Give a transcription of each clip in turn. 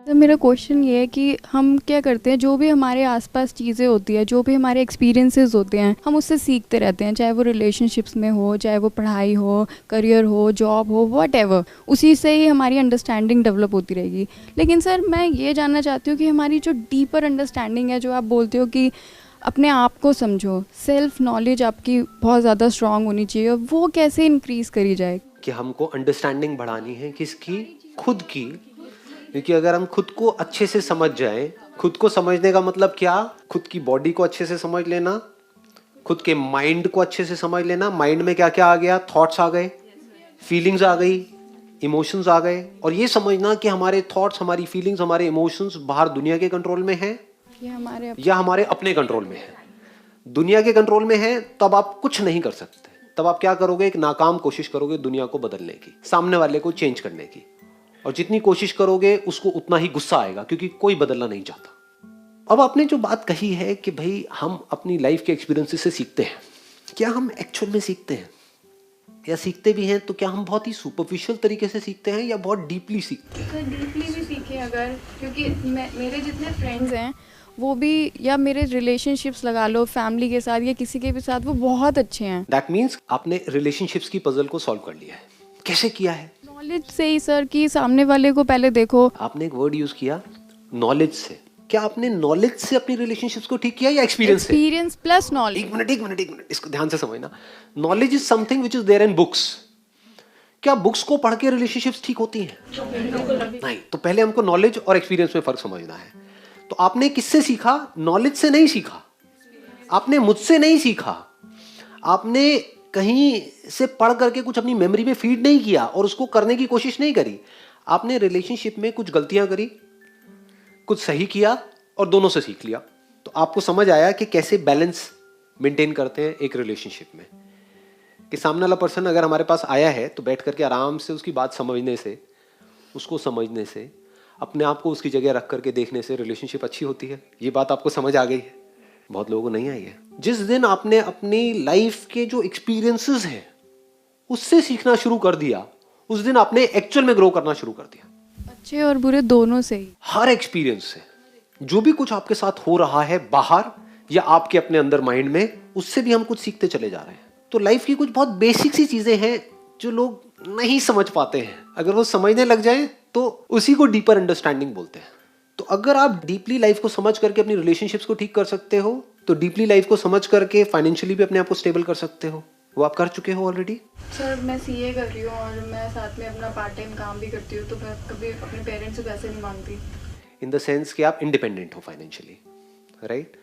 तो मेरा क्वेश्चन ये है कि हम क्या करते हैं, जो भी हमारे आसपास चीज़ें होती है, जो भी हमारे एक्सपीरियंसेस होते हैं, हम उससे सीखते रहते हैं, चाहे वो रिलेशनशिप्स में हो, चाहे वो पढ़ाई हो, करियर हो, जॉब हो, व्हाटएवर, उसी से ही हमारी अंडरस्टैंडिंग डेवलप होती रहेगी। लेकिन सर मैं ये जानना चाहती हूँ कि हमारी जो डीपर अंडरस्टैंडिंग है, जो आप बोलते हो कि अपने आप को समझो, सेल्फ नॉलेज आपकी बहुत ज़्यादा स्ट्रांग होनी चाहिए, वो कैसे इंक्रीज़ करी जाए? कि हमको अंडरस्टैंडिंग बढ़ानी है किसकी? खुद की। क्योंकि अगर हम खुद को अच्छे से समझ जाएं, खुद को समझने का मतलब क्या? खुद की बॉडी को अच्छे से समझ लेना, खुद के माइंड को अच्छे से समझ लेना। माइंड में क्या क्या आ गया? थॉट्स आ गए, फीलिंग्स आ गई, इमोशंस आ गए। और ये समझना कि हमारे थॉट्स, हमारी फीलिंग्स, हमारे इमोशंस बाहर दुनिया के कंट्रोल में है या हमारे अपने कंट्रोल में है। दुनिया के कंट्रोल में है तब आप कुछ नहीं कर सकते। तब आप क्या करोगे? एक नाकाम कोशिश करोगे दुनिया को बदलने की, सामने वाले को चेंज करने की। और जितनी कोशिश करोगे उसको उतना ही गुस्सा आएगा, क्योंकि कोई बदलना नहीं चाहता। अब आपने जो बात कही है कि भाई हम अपनी लाइफ के एक्सपीरियंसेस से सीखते हैं, क्या हम एक्चुअल में सीखते हैं? या सीखते भी हैं तो क्या हम बहुत ही सुपरफिशियल तरीके से सीखते हैं या बहुत डीपली सीखते हैं? सर डीपली भी सीखें अगर, क्योंकि मेरे जितने फ्रेंड्स हैं वो भी, या मेरे रिलेशनशिप्स लगा लो फैमिली के साथ या किसी के भी साथ, वो बहुत अच्छे हैं। दैट मीन्स आपने रिलेशनशिप्स की पजल को सॉल्व कर लिया है। कैसे किया है? नॉलेज से ही सर, कि सामने वाले को पहले देखो। आपने एक वर्ड यूज किया, नॉलेज से। क्या आपने नॉलेज से अपनी रिलेशनशिप्स को ठीक किया या एक्सपीरियंस से? Experience plus knowledge. एक मिनट, इसको ध्यान से समझना। Knowledge is something which is there in books. क्या बुक्स को पढ़ के रिलेशनशिप्स ठीक होती हैं? नहीं। तो पहले हमको नॉलेज और एक्सपीरियंस में फर्क समझना है। तो आपने किससे सीखा? नॉलेज से नहीं सीखा, आपने मुझसे नहीं सीखा, आपने कहीं से पढ़ करके कुछ अपनी मेमोरी में फीड नहीं किया और उसको करने की कोशिश नहीं करी। आपने रिलेशनशिप में कुछ गलतियां करी, कुछ सही किया और दोनों से सीख लिया। तो आपको समझ आया कि कैसे बैलेंस मेंटेन करते हैं एक रिलेशनशिप में। कि सामने वाला पर्सन अगर हमारे पास आया है तो बैठ करके आराम से उसकी बात समझने से, उसको समझने से, अपने आप को उसकी जगह रख करके देखने से रिलेशनशिप अच्छी होती है। ये बात आपको समझ आ गई है? बहुत लोगों को नहीं आई है। जिस दिन आपने अपनी लाइफ के जो एक्सपीरियंसेस हैं उससे सीखना शुरू कर दिया, उस दिन आपने एक्चुअल में ग्रो करना शुरू कर दिया। अच्छे और बुरे दोनों से ही। हर एक्सपीरियंस से, जो भी कुछ आपके साथ हो रहा है बाहर या आपके अपने अंदर माइंड में, उससे भी हम कुछ सीखते चले जा रहे हैं। तो लाइफ की कुछ बहुत बेसिक सी चीजें हैं जो लोग नहीं समझ पाते हैं। अगर वो समझने लग जाए तो उसी को डीपर अंडरस्टैंडिंग बोलते हैं। तो अगर आप डीपली लाइफ को समझ करके अपनी रिलेशनशिप्स को ठीक कर सकते हो, तो डीपली लाइफ को समझ करके फाइनेंशियली भी अपने आप को स्टेबल कर सकते हो। वो आप कर चुके हो ऑलरेडी। सर मैं सीए कर रही हूँ और मैं साथ में अपना पार्ट टाइम काम भी करती हूँ, तो मैं कभी अपने पेरेंट्स से पैसे नहीं मांगती। इन द सेंस कि आप इंडिपेंडेंट हो फाइनेंशियली, राइट?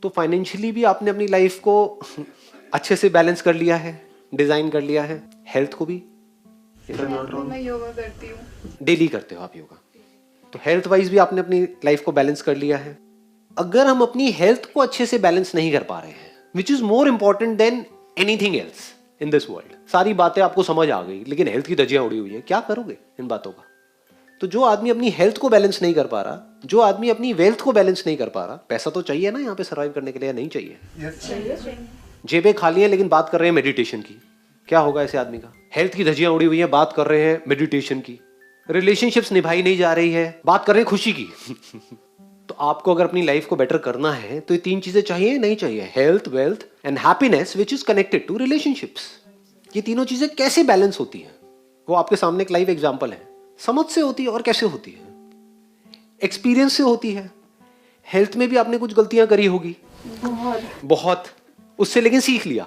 तो फाइनेंशियली भी आपने अपनी लाइफ को अच्छे से बैलेंस कर लिया है, डिजाइन कर लिया है। हेल्थ को भी, मैं योगा करती हूँ। डेली करते हो आप योगा, तो हेल्थ वाइज भी आपने अपनी लाइफ को बैलेंस कर लिया है। अगर हम अपनी हेल्थ को अच्छे से बैलेंस नहीं कर पा रहे हैं, which is more important than anything else in this world. सारी बातें आपको समझ आ गई लेकिन हेल्थ की धज्जियां उड़ी हुई है, क्या करोगे इन बातों का? तो जो आदमी अपनी हेल्थ को बैलेंस नहीं कर पा रहा, जो आदमी अपनी वेल्थ को बैलेंस नहीं कर पा रहा, पैसा तो चाहिए ना यहाँ पे सर्वाइव करने के लिए, नहीं चाहिए? जेबें खाली हैं लेकिन बात कर रहे हैं मेडिटेशन की, क्या होगा ऐसे आदमी का? हेल्थ की धज्जियां उड़ी हुई है, बात कर रहे हैं मेडिटेशन की। रिलेशनशिप्स निभाई नहीं जा रही है, बात कर रहे हैं खुशी की। तो आपको अगर अपनी लाइफ को बेटर करना है तो ये तीन चीजें चाहिए, नहीं चाहिए? Health, wealth and happiness which is connected to relationships. ये तीनों चीजें कैसे बैलेंस होती हैं, वो आपके सामने एक लाइव एग्जांपल है। समझ से होती है। और कैसे होती है? एक्सपीरियंस से होती है। हेल्थ में भी आपने कुछ गलतियां करी होगी, बहुत, उससे लेकिन सीख लिया।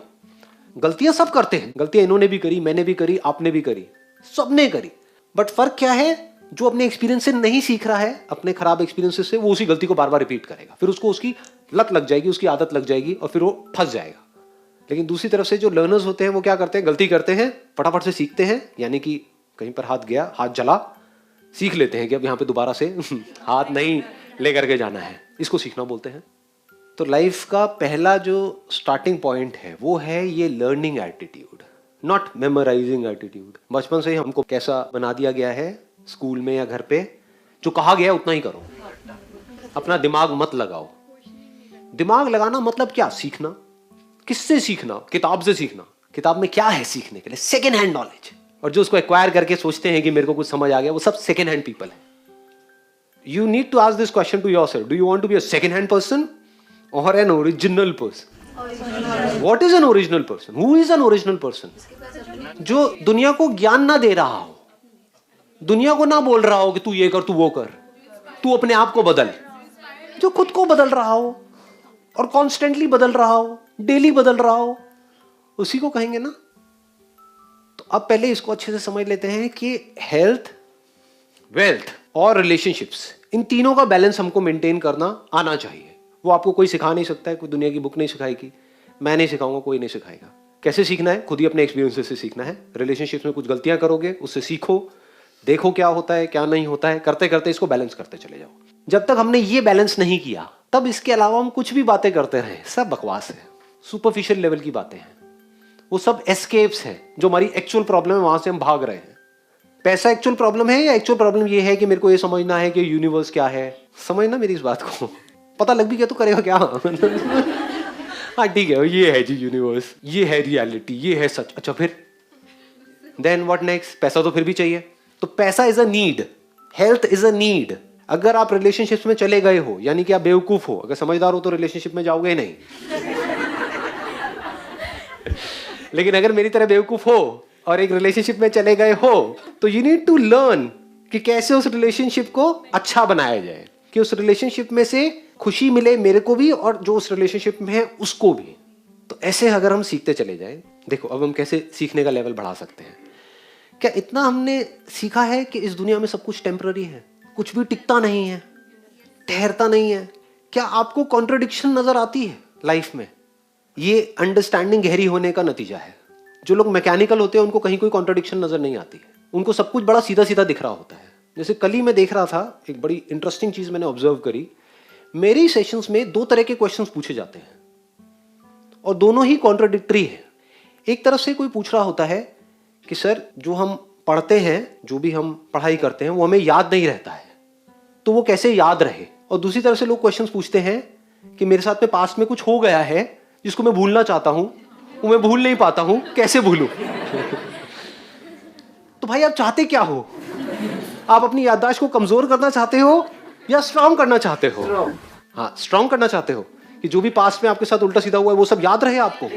गलतियां सब करते हैं, गलतियां इन्होंने भी करी, मैंने भी करी, आपने भी करी, सबने करी। बट फर्क क्या है? जो अपने एक्सपीरियंस से नहीं सीख रहा है, अपने खराब एक्सपीरियंसेस से, वो उसी गलती को बार बार रिपीट करेगा। फिर उसको उसकी लत लग जाएगी, उसकी आदत लग जाएगी और फिर वो फंस जाएगा। लेकिन दूसरी तरफ से जो लर्नर्स होते हैं वो क्या करते हैं? गलती करते हैं, फटाफट से सीखते हैं। यानी कि कहीं पर हाथ गया, हाथ जला, सीख लेते हैं कि अब यहाँ पे दोबारा से हाथ नहीं लेकर के जाना है। इसको सीखना बोलते हैं। तो लाइफ का पहला जो स्टार्टिंग पॉइंट है वो है ये learning attitude, not memorising attitude. बचपन से ही हमको कैसा बना दिया गया है स्कूल में या घर पे, जो कहा गया उतना ही करो, अपना दिमाग मत लगाओ। दिमाग लगाना मतलब क्या? सीखना। किससे सीखना? किताब से सीखना। किताब में क्या है सीखने के लिए? Second hand knowledge. और जो उसको एक्वायर करके सोचते हैं कि मेरे को कुछ समझ आ गया, वो सब सेकेंड हैंड पीपल है। You need to ask this question to yourself. Do you want to be a second-hand person or an original person? What is an original person? Who is an original person? जो दुनिया को ज्ञान ना दे रहा हो, दुनिया को ना बोल रहा हो कि तू ये कर, तू वो कर, तू अपने आप को बदल, जो खुद को बदल रहा हो और कॉन्स्टेंटली बदल रहा हो, डेली बदल रहा हो, उसी को कहेंगे ना। तो अब पहले इसको अच्छे से समझ लेते हैं कि हेल्थ, वेल्थ और रिलेशनशिप्स, इन तीनों का बैलेंस हमको मेंटेन करना आना चाहिए। वो आपको कोई सिखा नहीं सकता है, कोई दुनिया की बुक नहीं सिखाएगी, मैं नहीं सिखाऊंगा, कोई नहीं सिखाएगा। कैसे सीखना है? खुद ही अपने एक्सपीरियंसेस से सीखना है। रिलेशनशिप्स में कुछ गलतियां करोगे, उससे सीखो, देखो क्या होता है क्या नहीं होता है, करते करते इसको बैलेंस करते चले जाओ। जब तक हमने ये बैलेंस नहीं किया, तब इसके अलावा हम कुछ भी बातें करते रहे, सब बकवास है, सुपरफिशियल लेवल की बातें हैं, वो सब एस्केप्स हैं। जो हमारी एक्चुअल प्रॉब्लम है वहां से हम भाग रहे हैं। पैसा एक्चुअल प्रॉब्लम है या एक्चुअल प्रॉब्लम ये है कि मेरे को ये समझना है कि यूनिवर्स क्या है? समझना मेरी इस बात को, पता लग भी गया तो करेगा क्या? हाँ ठीक है, ये है जी यूनिवर्स, ये है रियलिटी, ये है सच। अच्छा फिर देन व्हाट नेक्स्ट? पैसा तो फिर भी चाहिए। तो पैसा is a need, health is a need. अगर आप रिलेशनशिप्स में चले गए हो, यानी कि आप बेवकूफ हो, अगर समझदार हो तो रिलेशनशिप में जाओगे ही नहीं। लेकिन अगर मेरी तरह बेवकूफ हो और एक रिलेशनशिप में चले गए हो, तो यू नीड टू लर्न कि कैसे उस रिलेशनशिप को अच्छा बनाया जाए, कि उस रिलेशनशिप में से खुशी मिले मेरे को भी और जो उस रिलेशनशिप में है उसको भी। तो ऐसे अगर हम सीखते चले जाएं, देखो अब हम कैसे सीखने का लेवल बढ़ा सकते हैं। क्या इतना हमने सीखा है कि इस दुनिया में सब कुछ टेम्पररी है, कुछ भी टिकता नहीं है, ठहरता नहीं है? क्या आपको कॉन्ट्रडिक्शन नजर आती है लाइफ में? ये अंडरस्टैंडिंग गहरी होने का नतीजा है। जो लोग मैकेनिकल होते हैं उनको कहीं कोई कॉन्ट्रडिक्शन नजर नहीं आती है, उनको सब कुछ बड़ा सीधा सीधा दिख रहा होता है। जैसे कल ही मैं देख रहा था, एक बड़ी इंटरेस्टिंग चीज मैंने ऑब्जर्व करी। मेरी सेशंस में 2 तरह के क्वेश्चंस पूछे जाते हैं और दोनों ही कॉन्ट्रडिक्टरी है। एक तरफ से कोई पूछ रहा होता है कि सर जो हम पढ़ते हैं, जो भी हम पढ़ाई करते हैं वो हमें याद नहीं रहता है, तो वो कैसे याद रहे? और दूसरी तरफ से लोग क्वेश्चंस पूछते हैं कि मेरे साथ में पास्ट में कुछ हो गया है जिसको मैं भूलना चाहता हूं, वो मैं भूल नहीं पाता हूं, कैसे भूलूं? तो भाई आप चाहते क्या हो? आप अपनी याददाश्त को कमजोर करना चाहते हो या स्ट्रांग करना चाहते हो? हाँ, स्ट्रांग करना चाहते हो कि जो भी पास्ट में आपके साथ उल्टा सीधा हुआ है वो सब याद रहे आपको।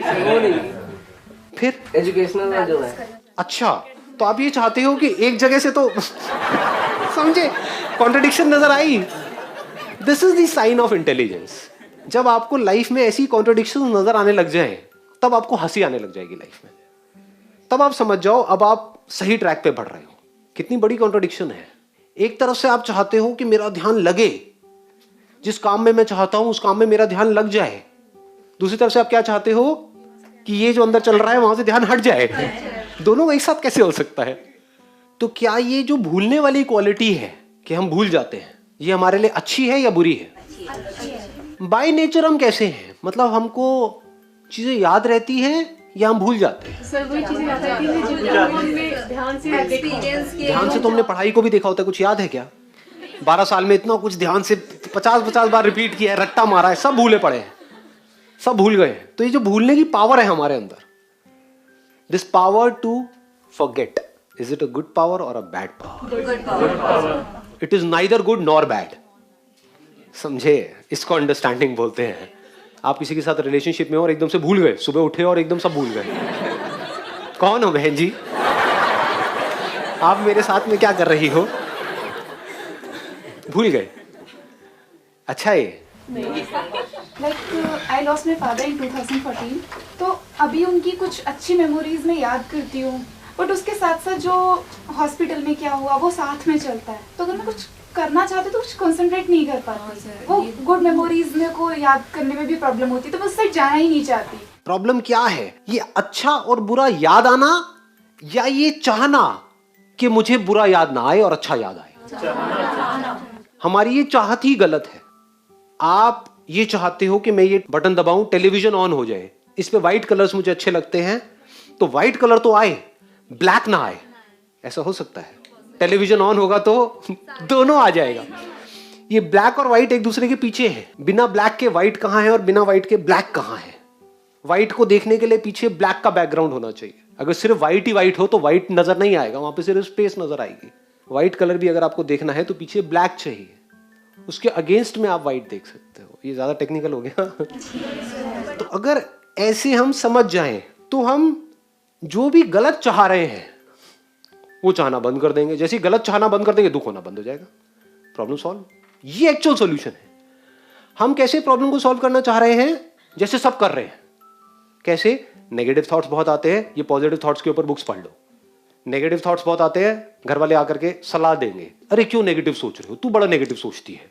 फिर एजुकेशनल जो है। अच्छा, तो आप ये चाहते हो कि एक जगह से तो समझे कॉन्ट्रडिक्शन नजर आई। This is the sign of intelligence. जब आपको लाइफ में ऐसी कॉन्ट्रडिक्शन नजर आने लग जाए, तब आपको हंसी आने लग जाएगी लाइफ में। तब आप समझ जाओ अब आप सही ट्रैक पे बढ़ रहे हो। कितनी बड़ी कॉन्ट्रडिक्शन है। एक तरफ से आप चाहते हो कि मेरा ध्यान लगे, जिस काम में मैं चाहता हूं उस काम में मेरा ध्यान लग जाए। दूसरी तरफ से आप क्या चाहते हो कि ये जो अंदर चल रहा है वहां से ध्यान हट जाए। दोनों एक साथ कैसे हो सकता है? तो क्या ये जो भूलने वाली क्वालिटी है कि हम भूल जाते हैं, ये हमारे लिए अच्छी है या बुरी है? बाय नेचर हम कैसे हैं? मतलब हमको चीजें याद रहती हैं या हम भूल जाते हैं? ध्यान से तो हमने पढ़ाई को भी देखा होता है, कुछ याद है क्या? 12 साल में इतना कुछ ध्यान से 50-50 बार रिपीट किया है, रट्टा मारा है, सब भूले पड़े हैं, सब भूल गए। तो ये जो भूलने की पावर है हमारे अंदर, this power to forget, is it a good power और a bad power? It is neither good nor bad. समझे? इसको अंडरस्टैंडिंग बोलते हैं। आप किसी के साथ रिलेशनशिप में हो और एकदम से भूल गए, सुबह उठे और एकदम सब भूल गए। कौन हो बहन जी? आप मेरे साथ में क्या कर रही हो? भूल गए। अच्छा है। I lost my father in 2014, तो अभी उनकी कुछ अच्छी मेमोरीज में याद करती हूँ, बट उसके साथ साथ जो हॉस्पिटल में क्या हुआ वो साथ में चलता है। तो अगर मैं कुछ करना चाहती तो कुछ कंसंट्रेट नहीं कर पाती। वो गुड मेमोरीज में को याद करने में भी प्रॉब्लम होती, तो मैं उससे जाना ही नहीं चाहती। प्रॉब्लम क्या है? ये अच्छा और बुरा याद आना या ये चाहना कि मुझे बुरा याद ना आए और अच्छा याद आए? हमारी ये चाहत ही गलत है। आप ये चाहते हो कि मैं ये बटन दबाऊं, टेलीविजन ऑन हो जाए, इस पे व्हाइट कलर्स मुझे अच्छे लगते हैं, तो व्हाइट कलर तो आए, ब्लैक ना आए। ऐसा हो सकता है? टेलीविजन ऑन होगा तो दोनों आ जाएगा। ये ब्लैक और व्हाइट एक दूसरे के पीछे है। बिना ब्लैक के व्हाइट कहां है और बिना व्हाइट के ब्लैक कहां है? व्हाइट को देखने के लिए पीछे ब्लैक का बैकग्राउंड होना चाहिए। अगर सिर्फ व्हाइट ही व्हाइट हो तो व्हाइट नजर नहीं आएगा, वहां पे सिर्फ स्पेस नजर आएगी। व्हाइट कलर भी अगर आपको देखना है तो पीछे ब्लैक चाहिए। उसके अगेंस्ट में आप वाइट देख सकते हो। ये ज्यादा टेक्निकल हो गया। तो अगर ऐसे हम समझ जाएं तो हम जो भी गलत चाह रहे हैं वो चाहना बंद कर देंगे। जैसे ही गलत चाहना बंद कर देंगे दुख होना बंद हो जाएगा, प्रॉब्लम सॉल्व। ये एक्चुअल सॉल्यूशन है। हम कैसे प्रॉब्लम को सॉल्व करना चाह रहे हैं, जैसे सब कर रहे हैं। कैसे? नेगेटिव थॉट्स बहुत आते हैं, ये पॉजिटिव थॉट्स के ऊपर बुक्स पढ़ लो। नेगेटिव थॉट्स बहुत आते हैं, घर वाले आकर के सलाह देंगे, अरे क्यों नेगेटिव सोच रहे हो, तू बड़ा नेगेटिव सोचती है।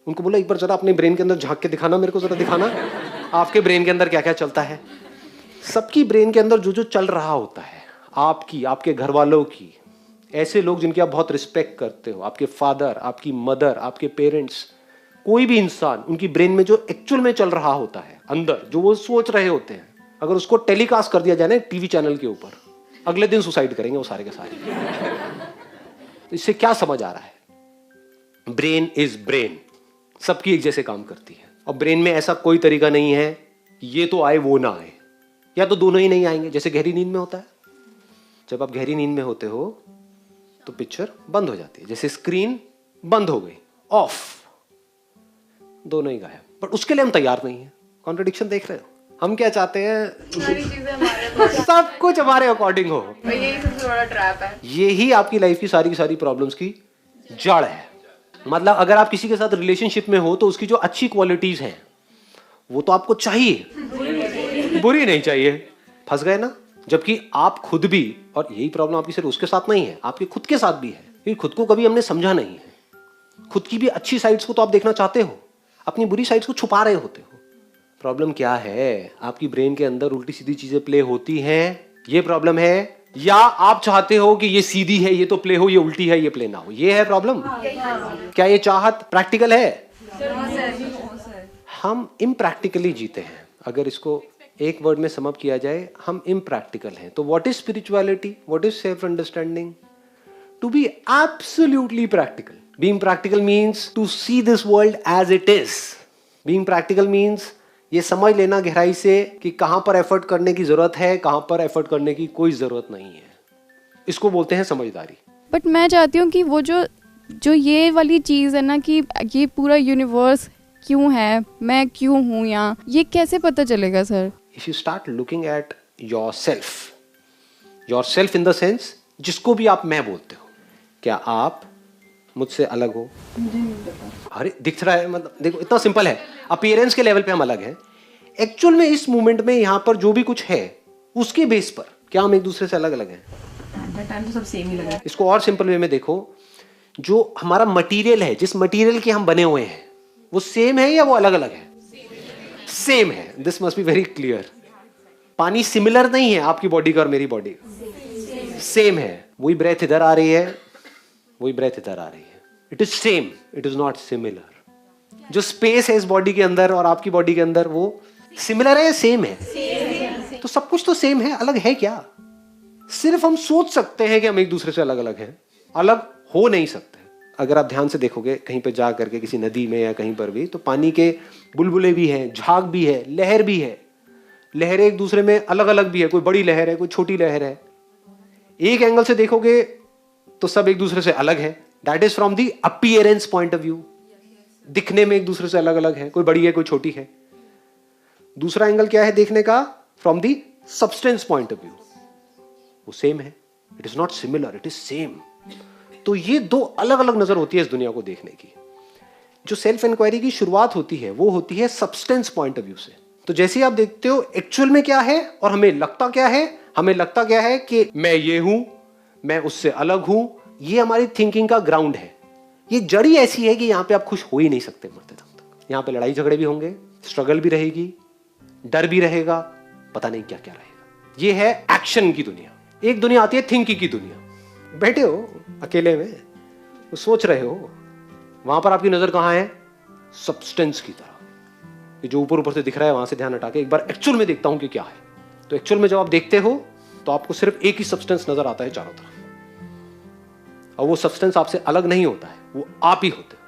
उनको बोला एक बार जरा अपने ब्रेन के अंदर झांक के दिखाना, मेरे को जरा दिखाना आपके ब्रेन के अंदर क्या क्या चलता है। सबकी ब्रेन के अंदर जो जो चल रहा होता है, आपकी, आपके घर वालों की, ऐसे लोग जिनकी आप बहुत रिस्पेक्ट करते हो, आपके फादर, आपकी मदर, आपके पेरेंट्स, कोई भी इंसान, उनकी ब्रेन में जो एक्चुअल में चल रहा होता है अंदर, जो वो सोच रहे होते हैं, अगर उसको टेलीकास्ट कर दिया जाए ना टीवी चैनल के ऊपर, अगले दिन सुसाइड करेंगे वो सारे के सारे। तो इससे क्या समझ आ रहा है? ब्रेन इज ब्रेन, सबकी एक जैसे काम करती है। और ब्रेन में ऐसा कोई तरीका नहीं है ये तो आए वो ना आए, या तो दोनों ही नहीं आएंगे। जैसे गहरी नींद में होता है, जब आप गहरी नींद में होते हो तो पिक्चर बंद हो जाती है, जैसे स्क्रीन बंद हो गई, ऑफ, दोनों ही गायब। पर उसके लिए हम तैयार नहीं है। कॉन्ट्रडिक्शन देख रहे हो? हम क्या चाहते हैं, सारी चीजें हमारे सब कुछ हमारे अकॉर्डिंग हो। यही सबसे बड़ा ट्रैप है। यही आपकी लाइफ की सारी प्रॉब्लम्स की जड़ है। मतलब अगर आप किसी के साथ रिलेशनशिप में हो तो उसकी जो अच्छी क्वालिटीज हैं वो तो आपको चाहिए, बुरी नहीं चाहिए। फंस गए ना? जबकि आप खुद भी, और यही प्रॉब्लम आपकी सिर्फ उसके साथ नहीं है, आपके खुद के साथ भी है, क्योंकि खुद को कभी हमने समझा नहीं है। खुद की भी अच्छी साइड्स को तो आप देखना चाहते हो, अपनी बुरी साइड्स को छुपा रहे होते हो। प्रॉब्लम क्या है? आपकी ब्रेन के अंदर उल्टी सीधी चीजें प्ले होती हैं, ये प्रॉब्लम है। या आप चाहते हो कि ये सीधी है ये तो प्ले हो, ये उल्टी है ये प्ले ना हो, ये है प्रॉब्लम। क्या ये चाहत प्रैक्टिकल है? हम इम्प्रैक्टिकली जीते हैं। अगर इसको एक वर्ड में सम अप किया जाए, हम इम्प्रैक्टिकल हैं। तो what is spirituality, what is self understanding? To be absolutely practical. Being practical means to see this world as it is. Being practical means ये समझ लेना गहराई से कि कहां पर एफर्ट करने की जरूरत है, कहां पर एफर्ट करने की कोई जरूरत नहीं है। इसको बोलते हैं समझदारी। बट मैं चाहती हूँ कि वो जो ये वाली चीज़ है ना, कि ये पूरा यूनिवर्स क्यों है, मैं क्यों हूँ यहाँ, ये कैसे पता चलेगा sir? If you start looking at your self in the sense जिसको भी आप मैं बोलते हो, क्या आप मुझसे अलग हो? अरे दिख रहा है, मतलब देखो इतना सिंपल है। अपीयरेंस के लेवल पे हम अलग हैं, एक्चुअल में इस मोमेंट में यहाँ पर जो भी कुछ है उसके बेस पर क्या हम एक दूसरे से अलग अलग हैं? टाइम तो सब सेम ही लगा। इसको और सिंपल वे में देखो, जो हमारा मटेरियल है, जिस मटेरियल के हम बने हुए हैं, वो सेम है या वो अलग अलग है? सेम है। This must be very clear. पानी सिमिलर नहीं है आपकी बॉडी का और मेरी बॉडी का, सेम है। वही ब्रेथ इधर आ रही है, वही ब्रेथ इधर आ रही है। It is same, it is not similar. जो स्पेस है इस बॉडी के अंदर और आपकी बॉडी के अंदर, वो सिमिलर है या सेम है? तो सब कुछ तो सेम है, अलग है क्या? सिर्फ हम सोच सकते हैं कि हम एक दूसरे से अलग अलग हैं, अलग हो नहीं सकते। अगर आप ध्यान से देखोगे कहीं पे जा करके किसी नदी में या कहीं पर भी, तो पानी के बुलबुले भी हैं, झाग भी है, लहर भी है। लहरें एक दूसरे में अलग अलग भी है, कोई बड़ी लहर है, कोई छोटी लहर है। एक एंगल से देखोगे तो सब एक दूसरे से अलग है। That is from the appearance point of view. दिखने में एक दूसरे से अलग अलग है, कोई बड़ी है कोई छोटी है। दूसरा एंगल क्या है देखने का? From the substance point of view, वो सेम है। It is not similar, it is same. तो ये दो अलग अलग नजर होती है इस दुनिया को देखने की। जो सेल्फ इंक्वायरी की शुरुआत होती है वो होती है सब्सटेंस पॉइंट ऑफ व्यू से। तो जैसे ही आप देखते हो एक्चुअल में क्या है और हमें लगता क्या है, हमें लगता क्या है कि मैं ये हूं, मैं उससे अलग हूं। ये हमारी थिंकिंग का ग्राउंड है। ये जड़ी ऐसी है कि यहां पे आप खुश हो ही नहीं सकते मरते दम तक। यहां पे लड़ाई झगड़े भी होंगे, स्ट्रगल भी रहेगी, डर भी रहेगा, पता नहीं क्या क्या रहेगा। ये है एक्शन की दुनिया। एक दुनिया आती है थिंकिंग की दुनिया। बैठे हो अकेले में, वो सोच रहे हो, वहां पर आपकी नजर कहां है? सब्सटेंस की तरह। ये जो ऊपर ऊपर से दिख रहा है वहां से ध्यान हटा के एक बार एक्चुअल में देखता हूं कि क्या है। तो एक्चुअल में जब आप देखते हो तो आपको सिर्फ एक ही सब्सटेंस नजर आता है चारों तरफ, और वो सब्सटेंस आपसे अलग नहीं होता है, वो आप ही होते हैं।